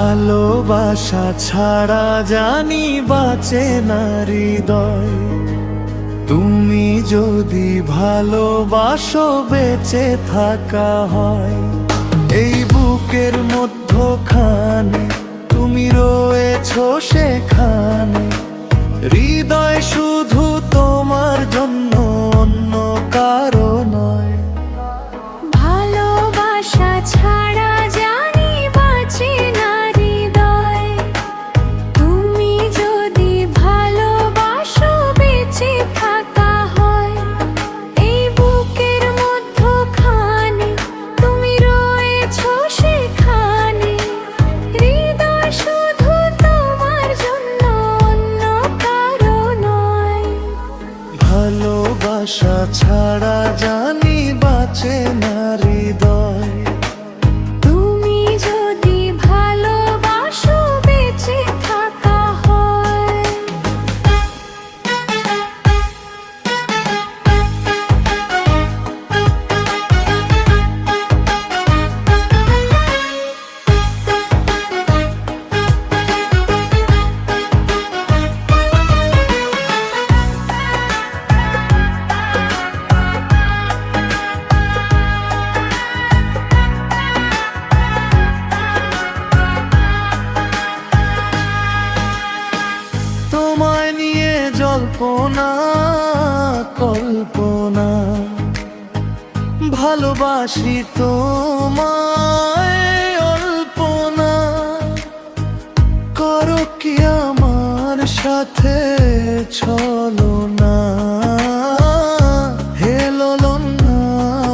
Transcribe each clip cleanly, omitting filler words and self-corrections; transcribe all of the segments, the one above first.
ভালোবাসা ছাড়া জানি বাঁচে না হৃদয়। তুমি যদি ভালোবাসো বেঁচে থাকা হয়। এই বুকের মধ্যখানে তুমি রয়েছো সেখানে, হৃদয় শুধু তোমার জন্য, অন্য কারো নয়। ভালোবাসা ছাড়া জানি বাঁচে না হৃদয়। তুমি যদি ভালোবাসো বেঁচে থাকা হয়। এই বুকের মধ্যখানে তুমি রয়েছো সেখানে, হৃদয় শুধু তোমার জন্য, অন্য কারো নয়। ভালোবাসা ছাড়া জানি বাঁচে না হৃদয়। তুমি যদি ভালোবাসো বেঁচে থাকা হয়। তোমায় নিয়ে জল্পনা কল্পনা, ভালোবাসি তোমায় অল্প না। করো কি আমার সাথে চলো না, হেলো না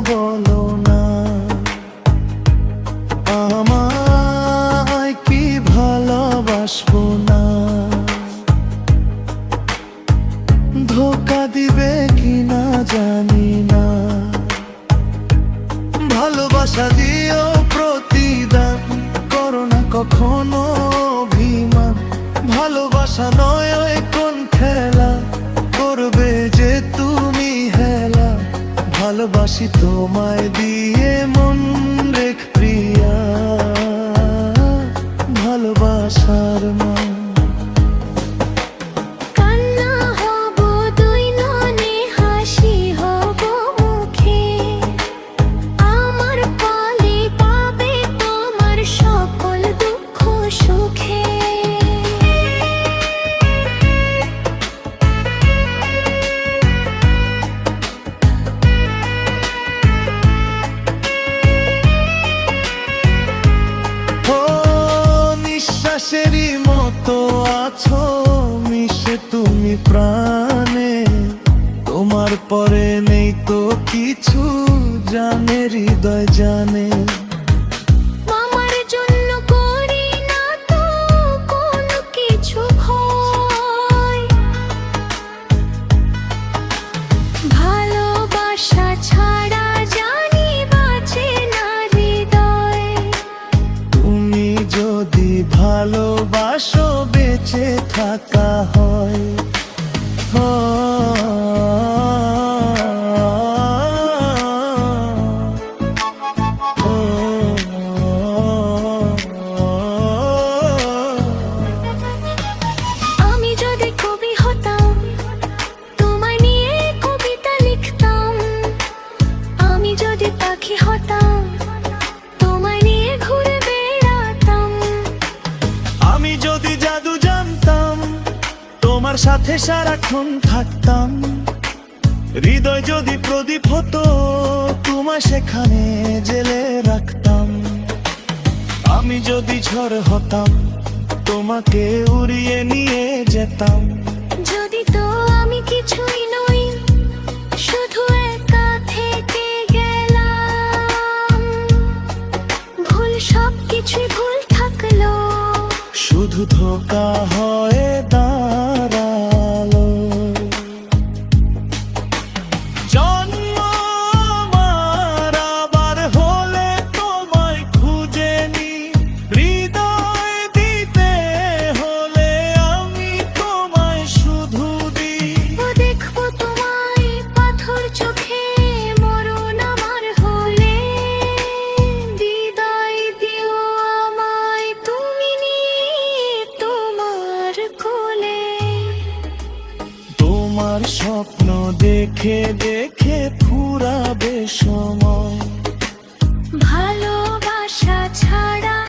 বলো না। আমায় কি ভালোবাসবো না, ধোকা দিবে কিনা জানি না। ভালোবাসা দিও প্রতিদান, করো না কখনো অভিমান। ভালোবাসা নয় ওই কোন খেলা, করবে যে তুমি হেলা। ভালোবাসি তোমায় দিয়ে মন রেখ প্রিয়া, ভালোবাসার মান। কান্না হব দুই নয়নে, হাসি হব মুখে। আমার পালে পাবে তোমার সকল দুঃখ সুখে। ও নিঃশ্বাসেরই মতো আছো মিশে তুমি প্রাণে। তোমার পরে নেই তো কিছু, জানে হৃদয় জানে। আমার জন্য করি না তো কোনো কিছু ভয়। ভালোবাসা ছাড়া জানি বাঁচে না হৃদয়। তুমি যদি ভালোবাসো বেঁচে থাকা হয়। আমি যদি কবি হতাম, তোমায় নিয়ে কবিতা লিখতাম। আমি যদি পাখি হতাম, তোমায় নিয়ে ঘুরে বেড়াতাম। আমি যদি জাদু জানতাম, তোমার সাথে সারাক্ষণ থাকতাম। হৃদয় যদি প্রদীপ হতো, তোমায় সেখানে জেলে রাখতাম। আমি যদি ঝড় হতাম, তোমাকে উড়িয়ে নিয়ে যেতাম। যদি তো আমি কিছুই নই, শুধু একা থেকে গেলাম। ভুল সব কিছুই ভুল থাকলো, শুধু ধোকা হয়ে দাঁড়ালো। জন্ম আমার আবার হলে তোমায় খুঁজে নি, হৃদয় দিতে হলে আমি তোমায় শুধু দিই। ও দেখবো তোমায় পাথর চোখে, মরণ আমার হলে। হৃদয় দিও আমায় তুমি। রেখে দে